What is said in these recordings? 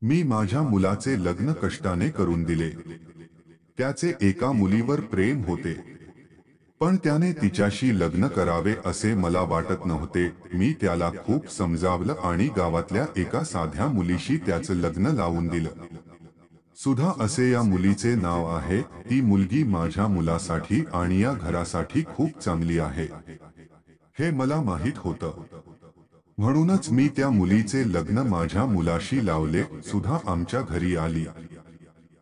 मी माझ्या मुलाचे लग्न कष्टाने करून दिले. त्याचे एका मुलीवर प्रेम होते. पण त्याने तिच्याशी लग्न करावे असे मला वाटत नव्हते. मी त्याला खूप समजावलं आणि गावातल्या एका साध्या मुलीशी त्याचं लग्न लावून दिलं. सुधा असे या मुलीचे नाव आहे. ती मुलगी माझ्या मुलासाठी आणि या घरासाठी खूप चांगली आहे. हे मला माहीत होतं. म्हणूनच मी त्या मुलीचे लग्न माझ्या मुलाशी लावले. सुधा आमच्या घरी आली.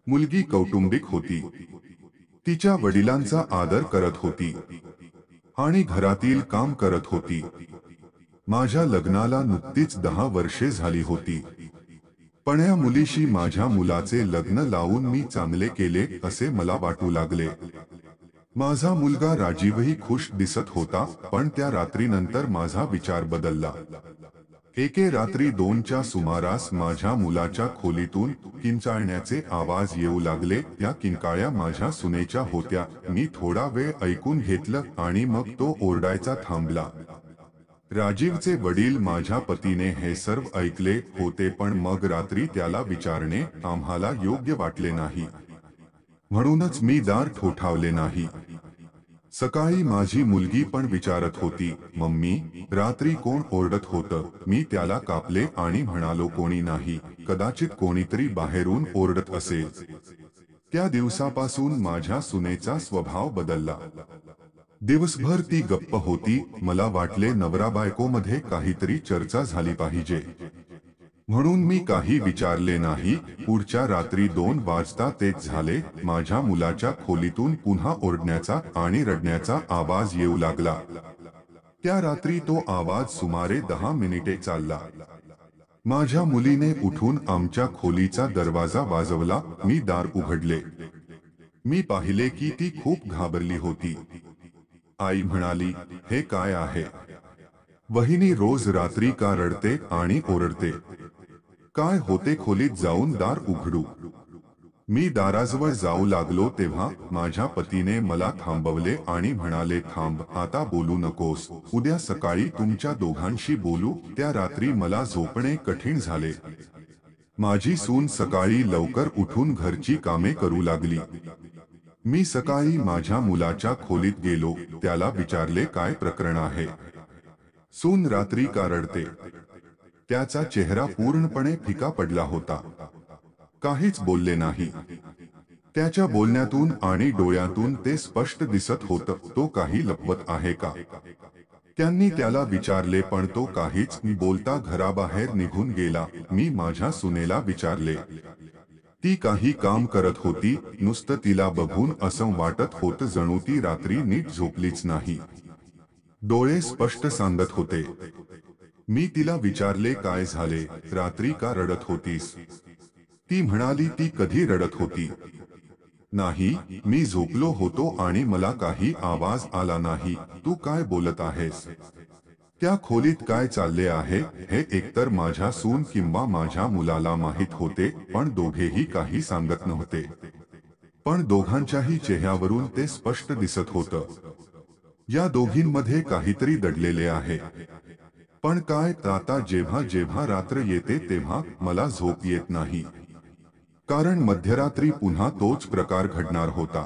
मुलगी कौटुंबिक होती. तिच्या वडिलांचा आदर करत होती आणि घरातील काम करत होती. माझ्या लग्नाला नुकतीच 10 वर्षे झाली होती. पण या मुलीशी माझ्या मुलाचे लग्न लावून मी चांगले केले असे मला वाटू लागले. माझा मुलगा राजीवही खुश दिसत होता. पण त्या रात्रीनंतर माझा विचार बदलला. एके रात्री 2च्या सुमारास माझ्या मुलाच्या खोलीतून किंचाळण्याचे आवाज येऊ लागले. त्या किंकाळ्या माझ्या सुनेच्या होत्या. मी थोडा वेळ ऐकून घेतलं आणि मग तो ओरडायचा थांबला. राजीवचे वडील माझ्या पतीने हे सर्व ऐकले होते. पण मग रात्री त्याला विचारणे आम्हाला योग्य वाटले नाही. म्हणूनच मी दार ठोठावले नाही. सकाळी माझी मुलगी पण विचारत होती, मम्मी, रात्री कोण ओरडत होतं? मी त्याला कापले आणि म्हणालो, कोणी नाही, कदाचित कोणीतरी बाहेरून ओरडत असेल. त्या दिवसापासून माझ्या सुनेचा स्वभाव बदलला. दिवसभर ती गप्प होती. मला वाटले नवरा बायकोमध्ये काहीतरी चर्चा झाली पाहिजे. म्हणून मी काही विचारले नाही. पुढच्या रात्री 2 वाजता तेच झाले. माझ्या मुलाच्या खोलीतून पुन्हा ओरडण्याचा आणि रडण्याचा आवाज येऊ लागला. त्या रात्री तो आवाज सुमारे 10 मिनिटे चालला. माझ्या मुलीने उठून आमच्या खोलीचा दरवाजा वाजवला. मी दार उघडले. मी पाहिले की ती खूप घाबरली होती. आई म्हणाली, हे काय आहे? वहिनी रोज रात्री का रडते आणि ओरडते? काय होते? खोलीत जाऊन दार उघडू. मी दाराजवळ जाऊ लागलो तेव्हा माझ्या पतीने मला थांबवले आणि म्हणाले, थांब, आता बोलू नकोस. उद्या सकाळी तुमच्या दोघांशी बोलू. त्या रात्री मला झोपणे कठीण झाले. माझी सून सकाळी लवकर उठून घरची कामे करू लागली. मी सकाळी माझ्या मुलाच्या खोलीत गेलो. त्याला विचारले, काय प्रकरण आहे? सून रात्री का रडते? त्याचा चेहरा पूर्णपणे फिका पडला होता. काहीच बोलले नाही. त्याच्या बोलण्यातून आणि डोळ्यातून ते स्पष्ट दिसत होतं, तो काही लपवत आहे का? त्यांनी त्याला विचारले पण तो काहीच न बोलता घराबाहेर निघून गेला. मी माझ्या सुनेला विचारले. ती काही काम करत होती. नुसतं तिला बघून असं वाटत होतं जणू ती रात्री नीट झोपलीच नाही. डोळे स्पष्ट सांगत होते. मी तिला विचारले, काय झाले? रात्री का रडत होतीस? ती म्हणाली, ती कधी रडत होती? नाही, मी झोपलो होतो आणि मला काही आवाज आला नाही. तू काय बोलत आहेस? त्या खोलीत काय चालले आहे हे एकतर माझ्या सून किंवा माझ्या मुलाला माहीत होते. पण दोघेही काही सांगत नव्हते. पण दोघांच्याही चेहऱ्यावरून ते स्पष्ट दिसत होतं. या दोघींमध्ये काहीतरी दडलेले आहे. पण काय? आता जेव्हा जेव्हा रात्र येते तेव्हा मला झोप येत नाही. कारण मध्यरात्री पुन्हा तोच प्रकार घडणार होता.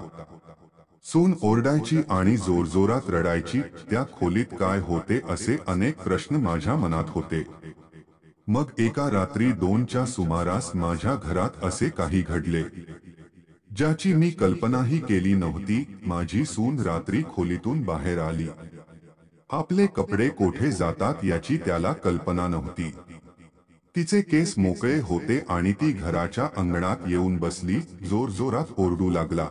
सून ओरडायची आणि जोरजोरात रडायची. त्या खोलीत काय होते असे अनेक प्रश्न माझ्या मनात होते. मग एका रात्री 2च्या सुमारास माझ्या घरात असे काही घडले ज्याची मी कल्पनाही केली नव्हती. माझी सून रात्री खोलीतून बाहेर आली. आपले कपडे कोठे जातात याची त्याला कल्पना नव्हती. तिचे केस मोकळे होते आणि ती घराच्या अंगणात येऊन बसली. जोरजोरात ओरडू लागला.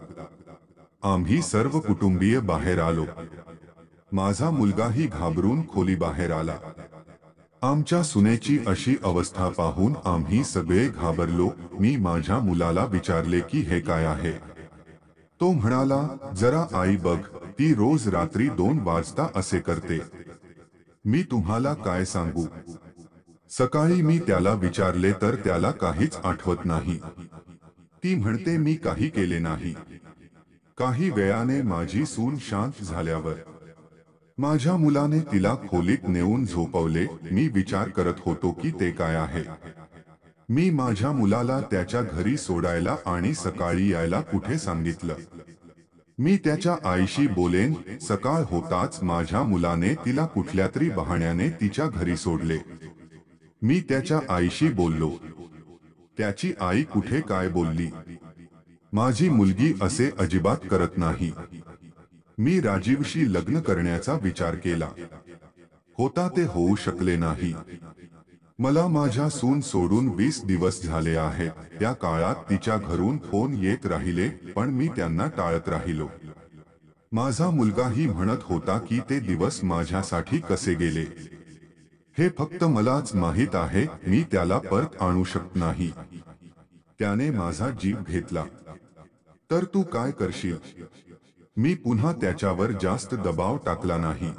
आम्ही सर्व कुटुंबीय बाहेर आलो. माझा मुलगाही घाबरून खोलीबाहेर आला. आमच्या सुनेची अशी अवस्था पाहून आम्ही सगळे घाबरलो. मी माझ्या मुलाला विचारले की हे काय आहे? तो म्हणाला, जरा आई बघ, ती रोज रात्री 2 वाजता असे करते. मी तुम्हाला काय सांगू? सकाळी मी त्याला विचारले तर त्याला काहीच आठवत नाही. ती म्हणते मी काही केले नाही. काही वेळाने माझी सून शांत झाल्यावर माझ्या मुलाने तिला खोलीत नेऊन झोपवले. मी विचार करत होतो की ते काय आहे. मी माझ्या मुलाला त्याच्या घरी सोडायला आणि सकाळी यायला कुठे सांगितलं. मी त्याच्या आईशी बोलेन. सकाळ होताच माझ्या मुलाने तिला कुठल्यातरी बहाण्याने तिच्या घरी सोडले. मी त्याच्या आईशी बोललो. त्याची आई कुठे काय बोलली. माझी मुलगी असे अजिबात करत नाही. मी राजीवशी लग्न करण्याचा विचार केला होता, ते होऊ शकले नाही. मला माझ्या सून सोडून 20 दिवस झाले आहेत. त्या काळात तिच्या घरून फोन येत राहिले, पण मी त्यांना टाळत राहिलो. माझा मुलगाही म्हणत होता की ते दिवस माझ्यासाठी कसे गेले हे फक्त मलाच माहीत आहे. मी त्याला परत आणू शकत नाही. त्याने माझा जीव घेतला. तर तू काय करशील. मी पुन्हा त्याच्यावर जास्त दबाव टाकला नाही.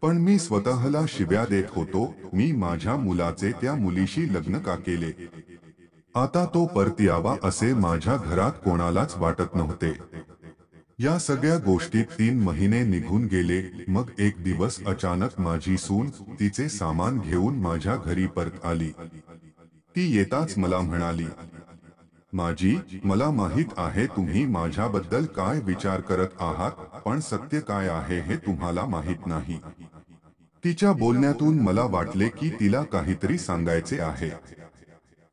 पण मी स्वतःला शिव्या देत होतो. मी माझ्या मुलाचे त्या मुलीशी लग्न का केले. आता तो परत यावा असे माझ्या घरात कोणालाच वाटत नव्हते. या सगळ्या गोष्टीत 3 महिने निघून गेले. मग एक दिवस अचानक माझी सून तिचे सामान घेऊन माझ्या घरी परत आली. ती येताच मला म्हणाली, माझी, मला माहित आहे तुम्ही माझ्याबद्दल काय विचार करत आहात, पण सत्य काय आहे हे तुम्हाला माहित नाही. तिच्या बोलण्यातून मला वाटले की तिला काहीतरी सांगायचे आहे.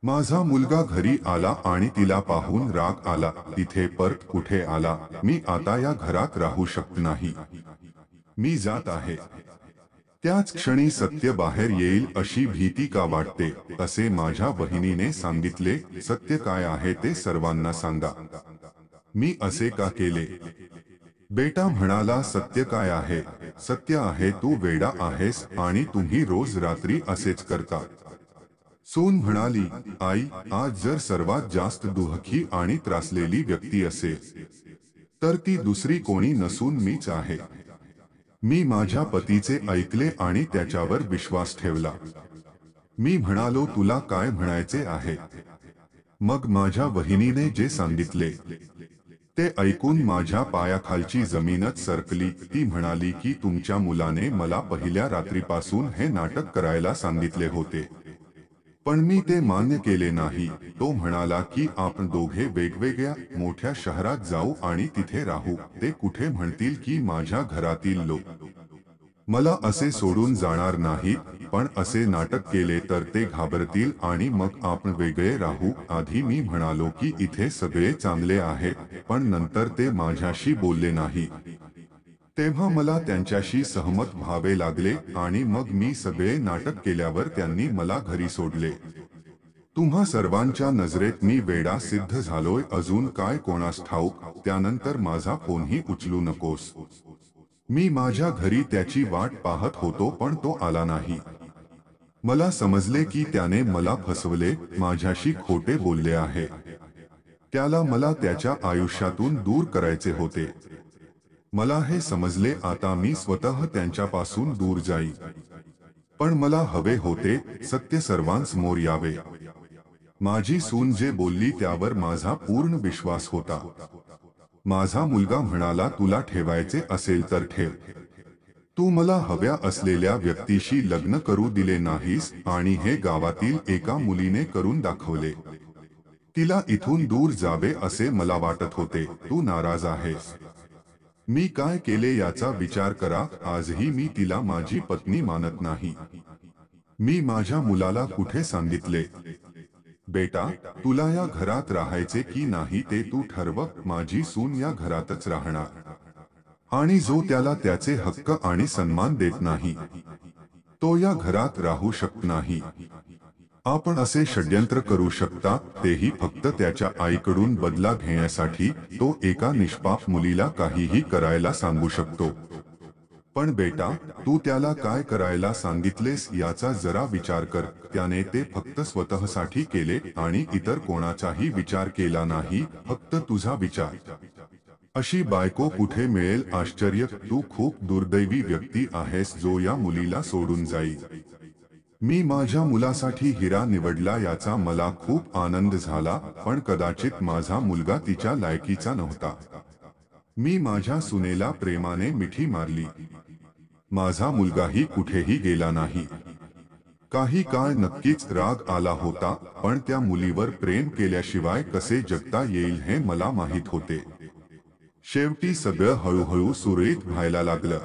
माझा मुलगा घरी आला आणि तिला पाहून राग आला. तिथे परत कुठे आला. मी आता या घरात राहू शकत नाही. मी जात आहे. त्याच क्षणी सत्य बाहेर येईल अशी भीती का वाटते. असे माझ्या बहिणीने सांगितले. सत्य काय आहे ते सर्वांना सांगा. मी असे का केले. बेटा म्हणाला, सत्य काय आहे. सत्य आहे तू वेडा आहेस आणि तुम्ही रोज रात्री असेच करता. सून म्हणाली, आई, आज जर सर्वात जास्त दुःखी आणि त्रासलेली व्यक्ती असेल तर ती दुसरी कोणी नसून मीच आहे. मी माझ्या पतीचे ऐकले आणि त्याच्यावर विश्वास ठेवला. मी म्हणालो, तुला काय म्हणायचे आहे. मग माझ्या वहिनीने जे सांगितले ते ऐकून माझ्या पायाखालची जमीनच सरकली. ती म्हणाली की तुमच्या मुलाने मला पहिल्या रात्रीपासून हे नाटक करायला सांगितले होते, पण मी ते मान्य केले नाही. तो म्हणाला की आपण दोघे वेगवेगळ्या मोठ्या शहरात जाऊ आणि तिथे राहू. ते कुठे म्हणतील की माझ्या घरातील लोक मला असे सोडून जाणार नाहीत, पण असे नाटक केले तर ते घाबरतील आणि मग आपण वेगळे राहू. आधी मी म्हणालो की इथे सगळे चांगले आहेत, पण नंतर ते माझ्याशी बोलले नाही. तेव्हा मला त्यांच्याशी सहमत व्हावे लागले आणि मग मी सगळे नाटक केल्यावर त्यांनी मला घरी सोडले. तुम्हा सर्वांच्या नजरेत मी वेडा सिद्ध झालोय. अजून काय कोणास ठाऊक. त्यानंतर माझा फोनही उचलू नकोस. मी माझ्या घरी त्याची वाट पाहत होतो, पण तो आला नाही. मला समजले की त्याने मला फसवले, माझ्याशी खोटे बोलले आहे. त्याला मला त्याच्या आयुष्यातून दूर करायचे होते. मला हे समजले. आता मी स्वतः त्यांच्यापासून दूर जाई. पण मला हवे होते सत्य सर्वांसमोर यावे. माझी सून जे बोलली त्यावर माझा पूर्ण विश्वास होता. माझा मुलगा म्हणाला, तुला ठेवायचे असेल तर ठेव. तू मला हव्या असलेल्या व्यक्तीशी लग्न करू दिले नाहीस आणि हे गावातील एका मुलीने करून दाखवले. तिला इथून दूर जावे असे मला वाटत होते. तू नाराज आहेस. मी काय केले याचा विचार करा. आजही मी तिला माझी पत्नी मानत नाही. मी माझ्या मुलाला कुठे सांगितले, बेटा, तुला या घरात राहायचे की नाही ते तू ठरव. माझी सून या घरातच राहणार आणि जो त्याला त्याचे हक्क आणि सन्मान देत नाही तो या घरात राहू शकत नाही. आपण असे षड्यंत्र करू शकता, तेही फक्त त्याच्या आईकडून बदला घेण्यासाठी. तो एका निष्पाप मुलीला काहीही करायला सांगू शकतो. पण बेटा, तू त्याला काय करायला सांगितलेस याचा जरा विचार कर. त्याने ते फक्त स्वतःसाठी केले आणि इतर कोणाचाही विचार केला नाही, फक्त तुझा विचार. अशी बायको कुठे मिळेल. आश्चर्य. तू खूप दुर्दैवी व्यक्ती आहेस जो या मुलीला सोडून जाईल. मी माझ्या मुलासाठी हिरा निवडला याचा मला खूप आनंद झाला, पण कदाचित माझा मुलगा तिच्या लायकीचा नव्हता. मी माझ्या सुनेला प्रेमाने मिठी मारली. माझा मुलगाही कुठेही गेला नाही. काही काळ नक्कीच राग आला होता, पण त्या मुलीवर प्रेम केल्याशिवाय कसे जगता येईल हे मला माहीत होते. शेवटी सगळं हळूहळू सुरळीत व्हायला लागलं.